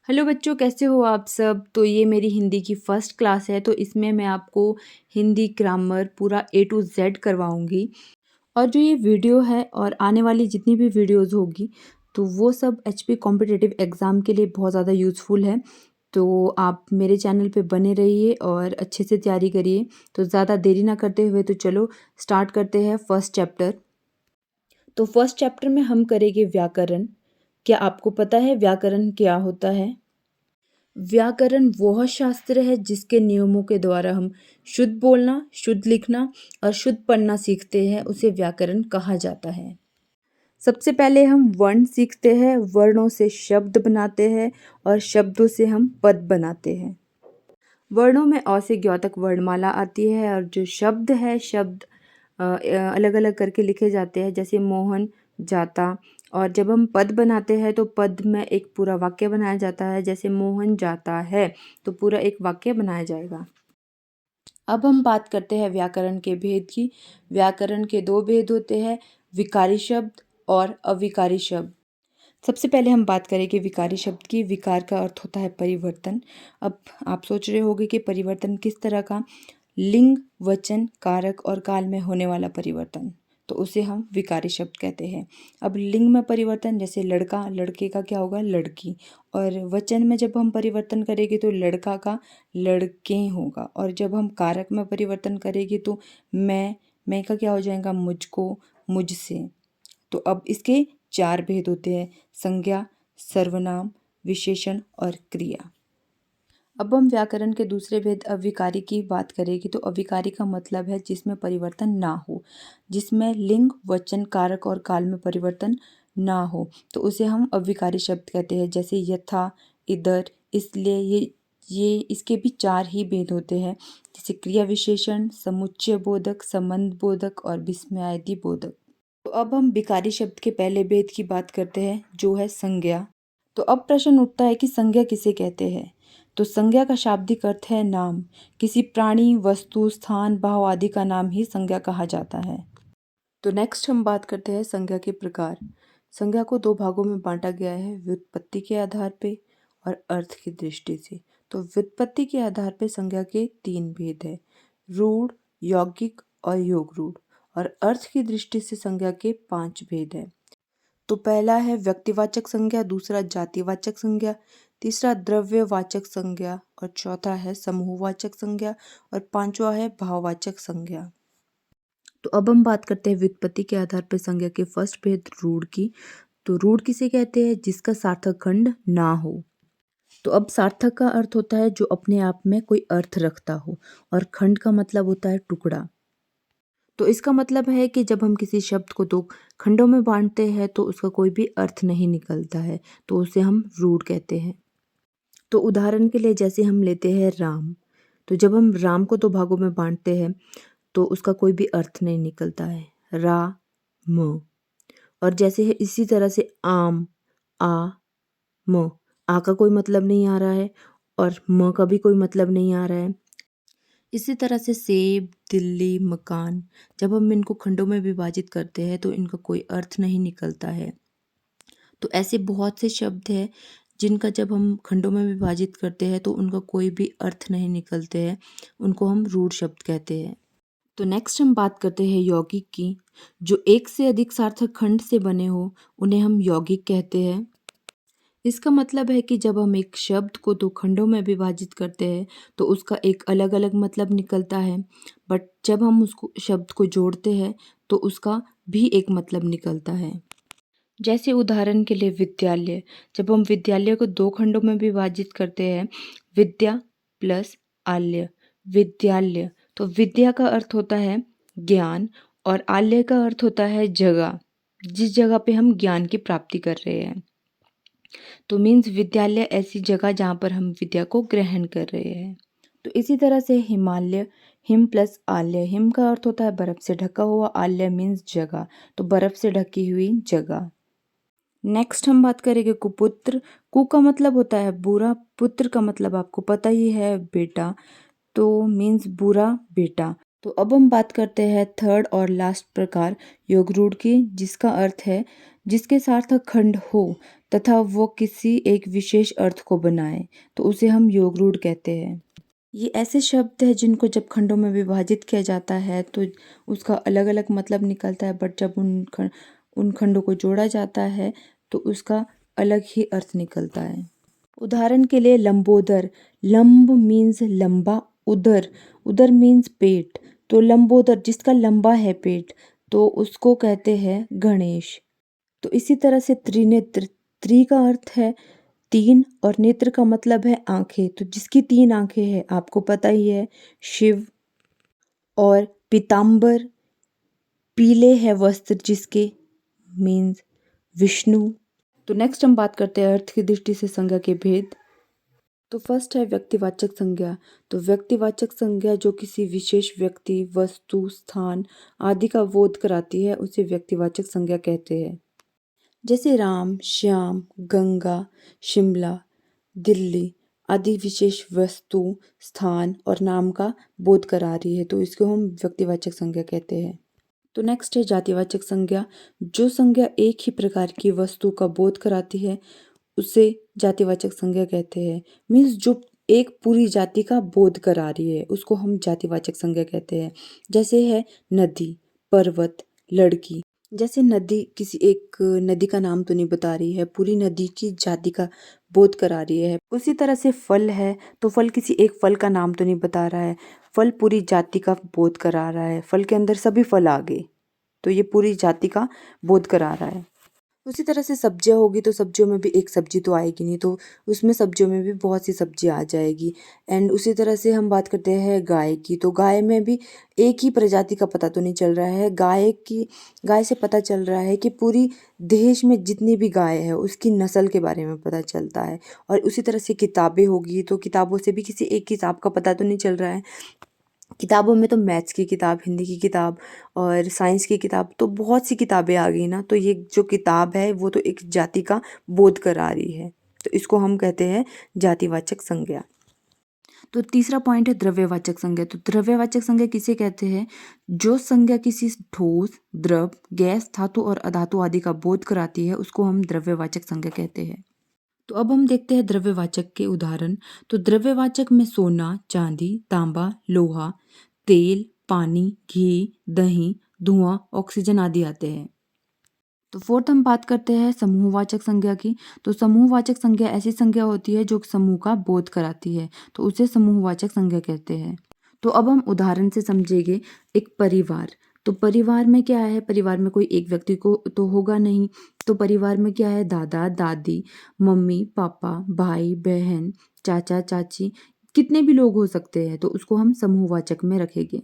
Hello बच्चों, कैसे हो आप सब। तो ये मेरी हिंदी की फ़र्स्ट क्लास है, तो इसमें मैं आपको हिंदी ग्रामर पूरा ए टू जेड करवाऊँगी। और जो ये वीडियो है और आने वाली जितनी भी वीडियोज़ होगी, तो वो सब एचपी कॉम्पिटिटिव एग्ज़ाम के लिए बहुत ज़्यादा यूज़फुल है। तो आप मेरे चैनल पे बने रहिए और अच्छे से तैयारी करिए। तो ज़्यादा देरी ना करते हुए तो चलो स्टार्ट करते हैं फर्स्ट चैप्टर। तो फर्स्ट चैप्टर में हम करेंगे व्याकरण। क्या आपको पता है व्याकरण क्या होता है? व्याकरण वह शास्त्र है जिसके नियमों के द्वारा हम शुद्ध बोलना, शुद्ध लिखना और शुद्ध पढ़ना सीखते हैं, उसे व्याकरण कहा जाता है। सबसे पहले हम वर्ण सीखते हैं, वर्णों से शब्द बनाते हैं और शब्दों से हम पद बनाते हैं। वर्णों में अ से ज्ञ तक वर्णमाला आती है और जो शब्द है, शब्द अलग अलग करके लिखे जाते हैं, जैसे मोहन जाता। और जब हम पद बनाते हैं तो पद में एक पूरा वाक्य बनाया जाता है, जैसे मोहन जाता है तो पूरा एक वाक्य बनाया जाएगा। अब हम बात करते हैं व्याकरण के भेद की। व्याकरण के दो भेद होते हैं, विकारी शब्द और अविकारी शब्द। सबसे पहले हम बात करेंगे विकारी शब्द की। विकार का अर्थ होता है परिवर्तन। अब आप सोच रहे होंगे कि परिवर्तन किस तरह का? लिंग, वचन, कारक और काल में होने वाला परिवर्तन, तो उसे हम विकारी शब्द कहते हैं। अब लिंग में परिवर्तन, जैसे लड़का, लड़के का क्या होगा? लड़की। और वचन में जब हम परिवर्तन करेंगे तो लड़का का लड़के होगा। और जब हम कारक में परिवर्तन करेंगे तो मैं का क्या हो जाएगा? मुझको, मुझसे। तो अब इसके चार भेद होते हैं, संज्ञा, सर्वनाम, विशेषण और क्रिया। अब हम व्याकरण के दूसरे भेद अविकारी की बात करेंगे। तो अविकारी का मतलब है जिसमें परिवर्तन ना हो, जिसमें लिंग, वचन, कारक और काल में परिवर्तन ना हो, तो उसे हम अविकारी शब्द कहते हैं। जैसे यथा, इधर, इसलिए, ये इसके भी चार ही भेद होते हैं, जैसे क्रिया विशेषण, समुच्चय बोधक, संबंध बोधक और विस्मयादि बोधक। तो अब हम विकारी शब्द के पहले भेद की बात करते हैं, जो है संज्ञा। तो अब प्रश्न उठता है कि संज्ञा किसे कहते हैं? तो संज्ञा का शाब्दिक अर्थ है नाम। किसी प्राणी, वस्तु, स्थान, भाव आदि का नाम ही संज्ञा कहा जाता है। तो नेक्स्ट हम बात करते हैं संज्ञा के प्रकार। संज्ञा को दो भागों में बांटा गया है, व्युत्पत्ति के आधार पे और अर्थ की दृष्टि से। तो व्युत्पत्ति के आधार पे संज्ञा के तीन भेद है, रूढ़, यौगिक और योग रूढ़। और अर्थ की दृष्टि से संज्ञा के पांच भेद है। तो पहला है व्यक्तिवाचक संज्ञा, दूसरा जातिवाचक संज्ञा, तीसरा द्रव्यवाचक संज्ञा और चौथा है समूहवाचक संज्ञा और पांचवा है भाववाचक संज्ञा। तो अब हम बात करते हैं व्युत्पत्ति के आधार पर संज्ञा के फर्स्ट भेद रूढ़ की। तो रूढ़ किसे कहते हैं? जिसका सार्थक खंड ना हो। तो अब सार्थक का अर्थ होता है जो अपने आप में कोई अर्थ रखता हो, और खंड का मतलब होता है टुकड़ा। तो इसका मतलब है कि जब हम किसी शब्द को दो खंडों में बांटते हैं तो उसका कोई भी अर्थ नहीं निकलता है, तो उसे हम रूढ़ कहते हैं। तो उदाहरण के लिए जैसे हम लेते हैं राम, तो जब हम राम को दो भागों में बांटते हैं तो उसका कोई भी अर्थ नहीं निकलता है, रा म। और जैसे है इसी तरह से आम, आ म, आ का कोई मतलब नहीं आ रहा है और म का भी कोई मतलब नहीं आ रहा है। इसी तरह से सेब, दिल्ली, मकान, जब हम इनको खंडों में विभाजित करते हैं तो इनका कोई अर्थ नहीं निकलता है। तो ऐसे बहुत से शब्द हैं जिनका जब हम खंडों में विभाजित करते हैं तो उनका कोई भी अर्थ नहीं निकलते हैं, उनको हम रूढ़ शब्द कहते हैं। तो नेक्स्ट हम बात करते हैं यौगिक की। जो एक से अधिक सार्थक खंड से बने हो उन्हें हम यौगिक कहते हैं। इसका मतलब है कि जब हम एक शब्द को दो खंडों में विभाजित करते हैं तो उसका एक अलग अलग मतलब निकलता है, बट जब हम उसको शब्द को जोड़ते हैं तो उसका भी एक मतलब निकलता है। जैसे उदाहरण के लिए विद्यालय, जब हम विद्यालय को दो खंडों में विभाजित करते हैं, विद्या प्लस आल्य, विद्यालय, तो विद्या का अर्थ होता है ज्ञान और आल्य का अर्थ होता है जगह, जिस जगह पे हम ज्ञान की प्राप्ति कर रहे हैं। तो मीन्स विद्यालय ऐसी जगह जहाँ पर हम विद्या को ग्रहण कर रहे हैं। तो इसी तरह से हिमालय, हिम प्लस आल्य, हिम का अर्थ होता है बर्फ से ढका हुआ, आल्य मीन्स जगह, तो बर्फ से ढकी हुई जगह। नेक्स्ट हम बात करेंगे कुपुत्र। कु का मतलब होता है बुरा, पुत्र का मतलब आपको पता ही है बेटा, तो मीन्स बुरा बेटा। तो अब हम बात करते हैं थर्ड और लास्ट प्रकार योग रूढ़ की, जिसका अर्थ है जिसके सार्थक खंड हो तथा वो किसी एक विशेष अर्थ को बनाए, तो उसे हम योग रूढ़ कहते हैं। ये ऐसे शब्द हैं जिनको जब खंडों में विभाजित किया जाता है तो उसका अलग अलग मतलब निकलता है, बट जब उन खंडों को जोड़ा जाता है तो उसका अलग ही अर्थ निकलता है। उदाहरण के लिए लंबोदर, लंब मीन्स लंबा, उदर, उदर मीन्स पेट, तो लंबोदर जिसका लंबा है पेट तो उसको कहते हैं गणेश। तो इसी तरह से त्रिनेत्र, त्रि का अर्थ है तीन और नेत्र का मतलब है आंखें, तो जिसकी तीन आंखें हैं आपको पता ही है शिव। और पीताम्बर, पीले है वस्त्र जिसके, मीन्स विष्णु। तो नेक्स्ट हम बात करते हैं अर्थ की दृष्टि से संज्ञा के भेद। तो फर्स्ट है व्यक्तिवाचक संज्ञा। तो व्यक्तिवाचक संज्ञा जो किसी विशेष व्यक्ति, वस्तु, स्थान आदि का बोध कराती है उसे व्यक्तिवाचक संज्ञा कहते हैं। जैसे राम, श्याम, गंगा, शिमला, दिल्ली आदि विशेष वस्तु, स्थान और नाम का बोध करा रही है, तो इसको हम व्यक्तिवाचक संज्ञा कहते हैं। तो नेक्स्ट है जातिवाचक संज्ञा। जो संज्ञा एक ही प्रकार की वस्तु का बोध कराती है उसे जातिवाचक संज्ञा कहते हैं। मीन्स जो एक पूरी जाति का बोध करा रही है उसको हम जातिवाचक संज्ञा कहते हैं। जैसे है नदी, पर्वत, लड़की। जैसे नदी किसी एक नदी का नाम तो नहीं बता रही है, पूरी नदी की जाति का बोध करा रही है। उसी तरह से फल है तो फल किसी एक फल का नाम तो नहीं बता रहा है, फल पूरी जाति का बोध करा रहा है। फल के अंदर सभी फल आ गए तो ये पूरी जाति का बोध करा रहा है। उसी तरह से सब्जियां होगी तो सब्जियों में भी एक सब्जी तो आएगी नहीं, तो उसमें सब्जियों में भी बहुत सी सब्जियां आ जाएगी। एंड उसी तरह से हम बात करते हैं गाय की, तो गाय में भी एक ही प्रजाति का पता तो नहीं चल रहा है। गाय से पता चल रहा है कि पूरी देश में जितनी भी गाय है उसकी नस्ल के बारे में पता चलता है। और उसी तरह से किताबें होगी तो किताबों से भी किसी एक किताब का पता तो नहीं चल रहा है। किताबों में तो मैथ्स की किताब, हिंदी की किताब और साइंस की किताब, तो बहुत सी किताबें आ गई ना, तो ये जो किताब है वो तो एक जाति का बोध करा रही है, तो इसको हम कहते हैं जातिवाचक संज्ञा। तो तीसरा पॉइंट है द्रव्यवाचक संज्ञा। तो द्रव्यवाचक संज्ञा किसे कहते हैं? जो संज्ञा किसी ठोस, द्रव, गैस, धातु और अधातु आदि का बोध कराती है उसको हम द्रव्यवाचक संज्ञा कहते हैं। तो अब हम देखते हैं द्रव्यवाचक के उदाहरण। तो द्रव्यवाचक में सोना, चांदी, तांबा, लोहा, तेल, पानी, घी, दही, धुआं, ऑक्सीजन आदि आते हैं। तो फोर्थ हम बात करते हैं समूहवाचक संज्ञा की। तो समूहवाचक संज्ञा ऐसी संज्ञा होती है जो समूह का बोध कराती है, तो उसे समूहवाचक संज्ञा कहते हैं। तो अब हम उदाहरण से समझेंगे। एक परिवार, तो परिवार में क्या है? परिवार में कोई एक व्यक्ति को तो होगा नहीं, तो परिवार में क्या है? दादा, दादी, मम्मी, पापा, भाई, बहन, चाचा, चाची, कितने भी लोग हो सकते हैं, तो उसको हम समूहवाचक में रखेंगे।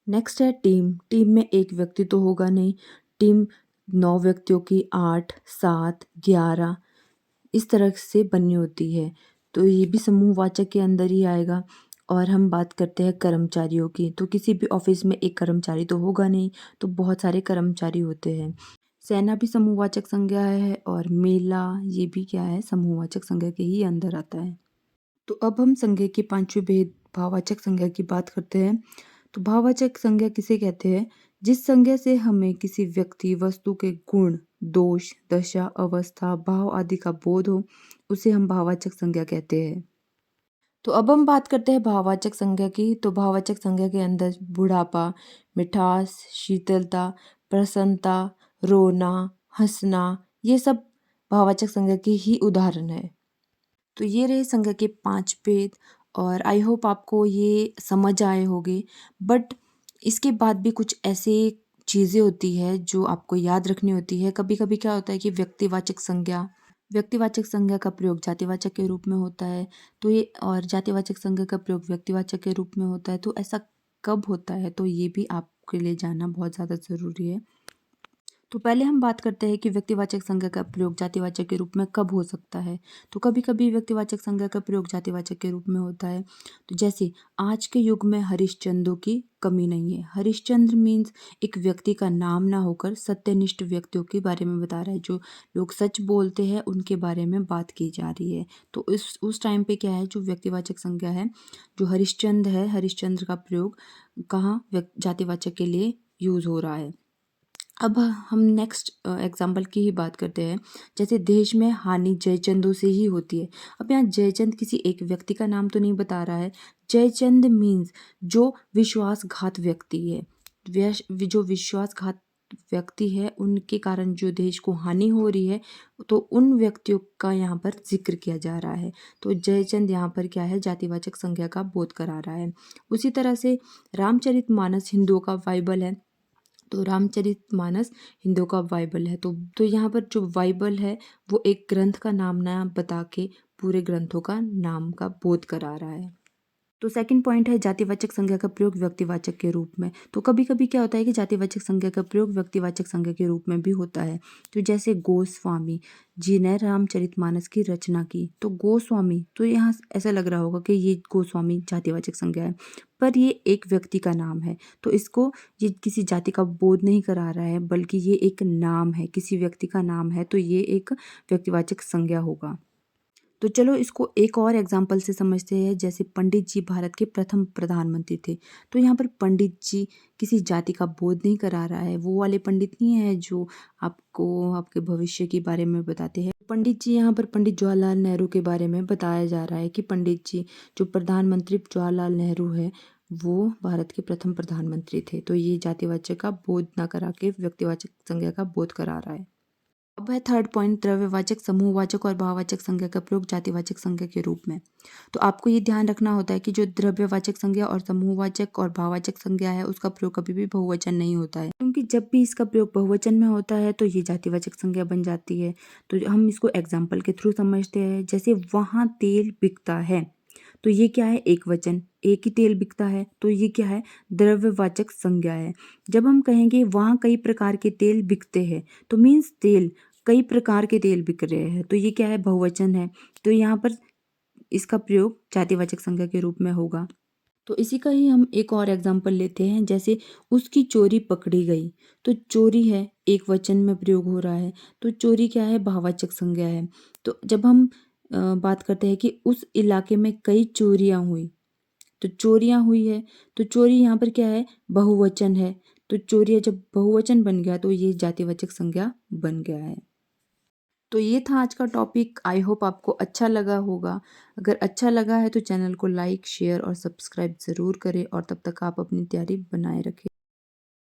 नेक्स्ट है टीम। टीम में एक व्यक्ति तो होगा नहीं, टीम 9 व्यक्तियों की, 8, 7, 11 इस तरह से बनी होती है, तो ये भी समूहवाचक के अंदर ही आएगा। और हम बात करते हैं कर्मचारियों की, तो किसी भी ऑफिस में एक कर्मचारी तो होगा नहीं, तो बहुत सारे कर्मचारी होते हैं। सेना भी समूहवाचक संज्ञा है और मेला ये भी क्या है? समूहवाचक संज्ञा के ही अंदर आता है। तो अब हम संज्ञा की पांचवी भेद भाववाचक संज्ञा की बात करते हैं। तो भाववाचक संज्ञा किसे कहते हैं? जिस संज्ञा से हमें किसी व्यक्ति, वस्तु के गुण, दोष, दशा, अवस्था, भाव आदि का बोध हो उसे हम भाववाचक संज्ञा कहते हैं। तो अब हम बात करते हैं भाववाचक संज्ञा की। तो भाववाचक संज्ञा के अंदर बुढ़ापा, मिठास, शीतलता, प्रसन्नता, रोना, हंसना, ये सब भाववाचक संज्ञा के ही उदाहरण है। तो ये रहे संज्ञा के 5 भेद और आई होप आपको ये समझ आए होंगे। बट इसके बाद भी कुछ ऐसे चीज़ें होती है जो आपको याद रखनी होती है। कभी कभी क्या होता है कि व्यक्तिवाचक संज्ञा का प्रयोग जातिवाचक के रूप में होता है, तो ये और जातिवाचक संज्ञा का प्रयोग व्यक्तिवाचक के रूप में होता है, तो ऐसा कब होता है तो ये भी आपके लिए जानना बहुत ज़्यादा ज़रूरी है। तो पहले हम बात करते हैं कि व्यक्तिवाचक संज्ञा का प्रयोग जातिवाचक के रूप में कब हो सकता है। तो कभी कभी व्यक्तिवाचक संज्ञा का प्रयोग जातिवाचक के रूप में होता है। तो जैसे आज के युग में हरिश्चंद्रों की कमी नहीं है। हरिश्चंद्र मीन्स एक व्यक्ति का नाम ना होकर सत्यनिष्ठ व्यक्तियों के बारे में बता रहा है, जो लोग सच बोलते हैं उनके बारे में बात की जा रही है। तो उस टाइम पे क्या है, जो व्यक्तिवाचक संज्ञा है, जो हरिश्चंद्र है, हरिश्चंद्र का प्रयोग कहाँ जातिवाचक के लिए यूज़ हो रहा है। अब हम नेक्स्ट एग्जाम्पल की ही बात करते हैं। जैसे देश में हानि जयचंदों से ही होती है। अब यहाँ जयचंद किसी एक व्यक्ति का नाम तो नहीं बता रहा है। जयचंद मीन्स जो विश्वासघात व्यक्ति है, जो विश्वासघात व्यक्ति है, उनके कारण जो देश को हानि हो रही है, तो उन व्यक्तियों का यहाँ पर जिक्र किया जा रहा है। तो जयचंद यहाँ पर क्या है, जातिवाचक संज्ञा का बोध करा रहा है। उसी तरह से रामचरितमानस हिंदुओं का बाइबल है। तो रामचरितमानस हिंदुओं का बाइबल है। तो यहाँ पर जो बाइबल है वो एक ग्रंथ का नाम ना बता के पूरे ग्रंथों का नाम का बोध करा रहा है। तो सेकंड पॉइंट है जातिवाचक संज्ञा का प्रयोग व्यक्तिवाचक के रूप में। तो कभी कभी क्या होता है कि जातिवाचक संज्ञा का प्रयोग व्यक्तिवाचक संज्ञा के रूप में भी होता है। तो जैसे गोस्वामी जी ने रामचरितमानस की रचना की। तो गोस्वामी, तो यहाँ ऐसा लग रहा होगा कि ये गोस्वामी जातिवाचक संज्ञा है, पर ये एक व्यक्ति का नाम है। तो इसको ये किसी जाति का बोध नहीं करा रहा है, बल्कि ये एक नाम है, किसी व्यक्ति का नाम है। तो ये एक व्यक्तिवाचक संज्ञा होगा। तो चलो इसको एक और एग्जाम्पल से समझते हैं। जैसे पंडित जी भारत के प्रथम प्रधानमंत्री थे। तो यहाँ पर पंडित जी किसी जाति का बोध नहीं करा रहा है। वो वाले पंडित नहीं है जो आपको आपके भविष्य के बारे में बताते हैं। पंडित जी यहाँ पर पंडित जवाहरलाल नेहरू के बारे में बताया जा रहा है कि पंडित जी जो प्रधानमंत्री जवाहरलाल नेहरू है, वो भारत के प्रथम प्रधानमंत्री थे। तो ये जातिवाचक का बोध ना करा के व्यक्तिवाचक संज्ञा का बोध करा रहा है। अब है थर्ड पॉइंट, द्रव्यवाचक, समूहवाचक और भाववाचक संज्ञा का प्रयोग जातिवाचक संज्ञा के रूप में। तो आपको ये ध्यान रखना होता है कि जो द्रव्यवाचक संज्ञा और समूहवाचक और भाववाचक संज्ञा है, उसका प्रयोग कभी भी बहुवचन नहीं होता है, क्योंकि जब भी इसका प्रयोग बहुवचन में होता है तो ये जातिवाचक संज्ञा बन जाती है। तो हम इसको एग्जाम्पल के थ्रू समझते हैं। जैसे वहाँ तेल बिकता है, तो ये क्या है, एक वचन, एक ही तेल बिकता है। तो ये क्या है, द्रव्यवाचक संज्ञा है। जब हम कहेंगे वहाँ कई प्रकार के तेल बिकते हैं, तो मीन्स तेल, कई प्रकार के तेल बिक रहे हैं, तो ये क्या है, बहुवचन है। तो यहाँ पर इसका प्रयोग जातिवाचक संज्ञा के रूप में होगा। तो इसी का ही हम एक और एग्जाम्पल लेते हैं। जैसे उसकी चोरी पकड़ी गई। तो चोरी है, एक वचन में प्रयोग हो रहा है। तो चोरी क्या है, भाववाचक संज्ञा है। तो जब हम बात करते हैं कि उस इलाके में कई चोरियां हुई, तो चोरियां हुई है, तो चोरी यहाँ पर क्या है, बहुवचन है। तो चोरियां जब बहुवचन बन गया तो ये जातिवाचक संज्ञा बन गया है। तो ये था आज का टॉपिक। आई होप आपको अच्छा लगा होगा। अगर अच्छा लगा है तो चैनल को लाइक, शेयर और सब्सक्राइब ज़रूर करें, और तब तक आप अपनी तैयारी बनाए रखें।